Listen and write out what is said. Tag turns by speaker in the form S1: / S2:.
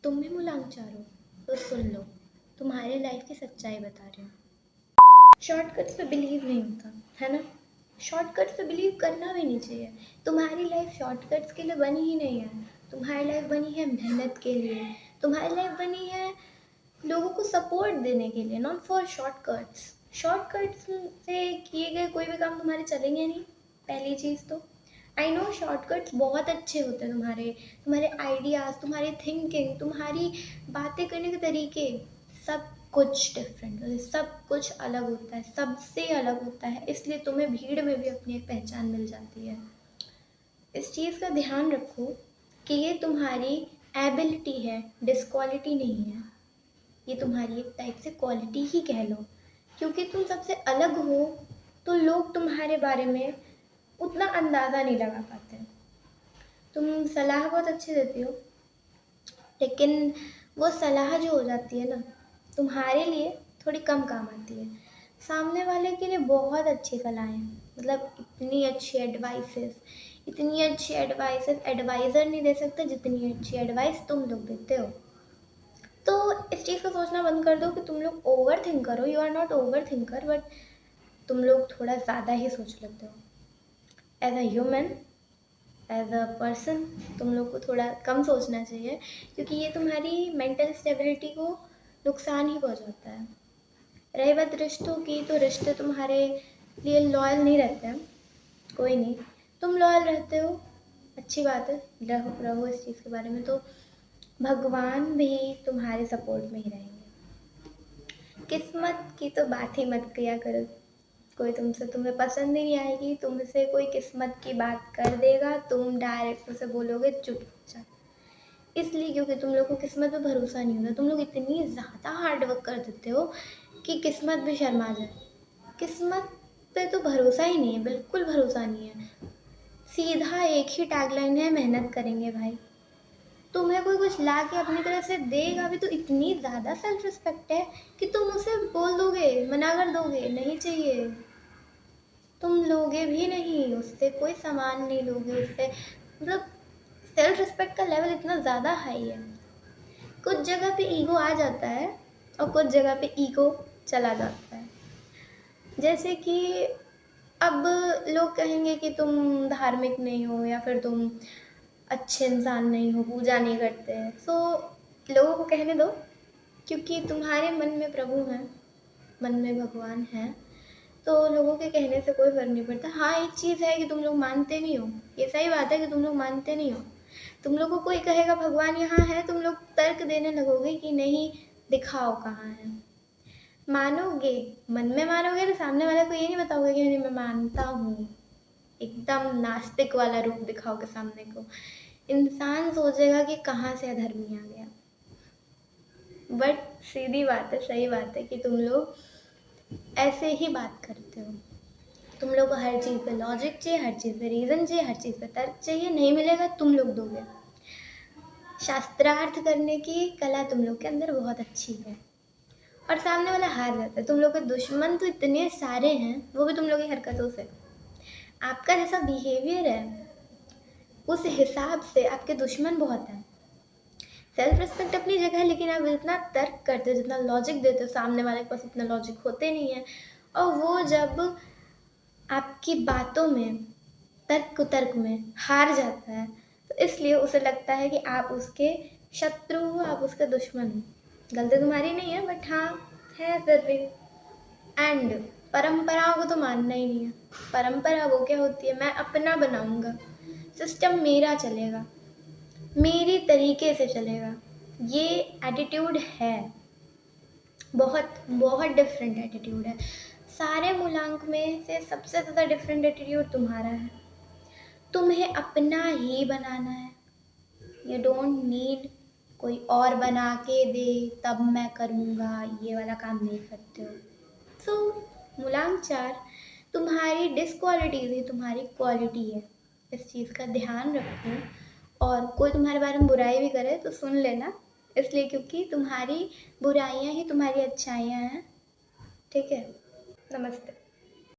S1: तुम भी मूलांकचार हो तो सुन लो, तुम्हारी लाइफ की सच्चाई बता रही हूँ। शॉर्टकट्स पे बिलीव नहीं होता है ना। शॉर्टकट्स पे बिलीव करना भी नहीं चाहिए। तुम्हारी लाइफ शॉर्टकट्स के लिए बनी ही नहीं है। तुम्हारी लाइफ बनी है मेहनत के लिए। तुम्हारी लाइफ बनी है लोगों को सपोर्ट देने के लिए, नॉट फॉर शॉर्टकट्स। शॉर्टकट्स से किए गए कोई भी काम तुम्हारे चलेंगे नहीं, पहली चीज़ तो। आई नो शॉर्टकट्स बहुत अच्छे होते हैं तुम्हारे, तुम्हारे आइडियाज़, तुम्हारी थिंकिंग, तुम्हारी बातें करने के तरीके, सब कुछ डिफरेंट होता है, सब कुछ अलग होता है, सबसे अलग होता है। इसलिए तुम्हें भीड़ में भी अपनी एक पहचान मिल जाती है। इस चीज़ का ध्यान रखो कि ये तुम्हारी एबिलिटी है, डिसक्वालिटी नहीं है। ये तुम्हारी एक टाइप से क्वालिटी ही कह लो, क्योंकि तुम सबसे अलग हो तो लोग तुम्हारे बारे में उतना अंदाज़ा नहीं लगा पाते। तुम सलाह बहुत अच्छी देती हो, लेकिन वो सलाह जो हो जाती है ना, तुम्हारे लिए थोड़ी कम काम आती है। सामने वाले के लिए बहुत अच्छी सलाहें, मतलब इतनी अच्छी एडवाइसेस, इतनी अच्छी एडवाइसेस एडवाइज़र नहीं दे सकते जितनी अच्छी एडवाइस तुम लोग देते हो। तो इस चीज़ को सोचना बंद कर दो कि तुम लोग ओवर थिंकर हो। You are not over thinker, but तुम लोग थोड़ा ज़्यादा ही सोच लेते हो। As a human, as a person, तुम लोग को थोड़ा कम सोचना चाहिए, क्योंकि ये तुम्हारी मेंटल स्टेबिलिटी को नुकसान ही पहुंचाता है। रही बात रिश्तों की, तो रिश्ते तुम्हारे लिए लॉयल नहीं रहते हैं। कोई नहीं, तुम लॉयल रहते हो, अच्छी बात है, रहो रहो इस चीज़ के बारे में। तो भगवान भी तुम्हारे सपोर्ट में ही रहेंगे। किस्मत की तो बात ही मत किया करो। कोई तुमसे, तुम्हें पसंद ही नहीं आएगी, तुमसे कोई किस्मत की बात कर देगा, तुम डायरेक्ट उसे बोलोगे चुपचाप। इसलिए क्योंकि तुम लोग को किस्मत पे भरोसा नहीं होता। तुम लोग इतनी ज़्यादा हार्ड वर्क कर देते हो कि किस्मत भी शर्मा जाए। किस्मत पे तो भरोसा ही नहीं है, बिल्कुल भरोसा नहीं है। सीधा एक ही टैगलाइन है, मेहनत करेंगे भाई। तुम्हें कोई कुछ ला के अपनी तरफ से देगा भी तो इतनी ज़्यादा सेल्फ रिस्पेक्ट है कि तुम उसे बोल दोगे, मना कर दोगे, नहीं चाहिए। तुम लोगे भी नहीं, उससे कोई सामान नहीं लोगे, उससे मतलब सेल्फ रिस्पेक्ट का लेवल इतना ज़्यादा हाई है। कुछ जगह पे ईगो आ जाता है और कुछ जगह पे ईगो चला जाता है। जैसे कि अब लोग कहेंगे कि तुम धार्मिक नहीं हो, या फिर तुम अच्छे इंसान नहीं हो, पूजा नहीं करते हैं। सो लोगों को कहने दो, क्योंकि तुम्हारे मन में प्रभु हैं, मन में भगवान हैं, तो लोगों के कहने से कोई फर्क नहीं पड़ता। हाँ, एक चीज़ है कि तुम लोग मानते नहीं हो, ये सही बात है कि तुम लोग मानते नहीं हो। तुम लोग को कोई कहेगा भगवान यहाँ है, तुम लोग तर्क देने लगोगे कि नहीं, दिखाओ कहाँ है। मानोगे, मन में मानोगे, तो सामने वाले को ये नहीं बताओगे कि मैं मानता हूँ। एकदम नास्तिक वाला रूप दिखाओगे सामने को, इंसान सोचेगा कि कहाँ से अधर्मी आ गया। बट सीधी बात है, सही बात है कि तुम लोग ऐसे ही बात करते हो। तुम लोग को हर चीज़ पे लॉजिक चाहिए, हर चीज़ पे रीज़न चाहिए, हर चीज़ पे तर्क चाहिए। नहीं मिलेगा, तुम लोग दोगे। शास्त्रार्थ करने की कला तुम लोग के अंदर बहुत अच्छी है, और सामने वाला हार जाता है। तुम लोग के दुश्मन तो इतने सारे हैं, वो भी तुम लोग की हरकतों से। आपका जैसा बिहेवियर है उस हिसाब से आपके दुश्मन बहुत हैं। सेल्फ रिस्पेक्ट अपनी जगह है, लेकिन आप जितना तर्क करते हो, जितना लॉजिक देते हो, सामने वाले के पास उतना लॉजिक होते नहीं है। और वो जब आपकी बातों में, तर्क में हार जाता है, तो इसलिए उसे लगता है कि आप उसके शत्रु हो, आप उसके दुश्मन हो। गलती तुम्हारी नहीं है, बट हाँ है फिर भी। एंड परंपराओं को तो मानना ही नहीं है। परंपरा वो क्या होती है, मैं अपना बनाऊंगा, सिस्टम मेरा चलेगा, मेरी तरीके से चलेगा। ये एटीट्यूड है, बहुत बहुत डिफरेंट एटीट्यूड है। सारे मूलांक में से सबसे ज़्यादा डिफरेंट एटीट्यूड तुम्हारा है। तुम्हें अपना ही बनाना है। यू डोंट नीड कोई और बना के दे तब मैं करूँगा, ये वाला काम नहीं करते हो। सो मूलांक 4 तुम्हारी डिसक्वालिटीज ही तुम्हारी क्वालिटी है। इस चीज़ का ध्यान रखो, और कोई तुम्हारे बारे में बुराई भी करे तो सुन लेना, इसलिए क्योंकि तुम्हारी बुराइयां ही तुम्हारी अच्छाइयां हैं। ठीक है, नमस्ते।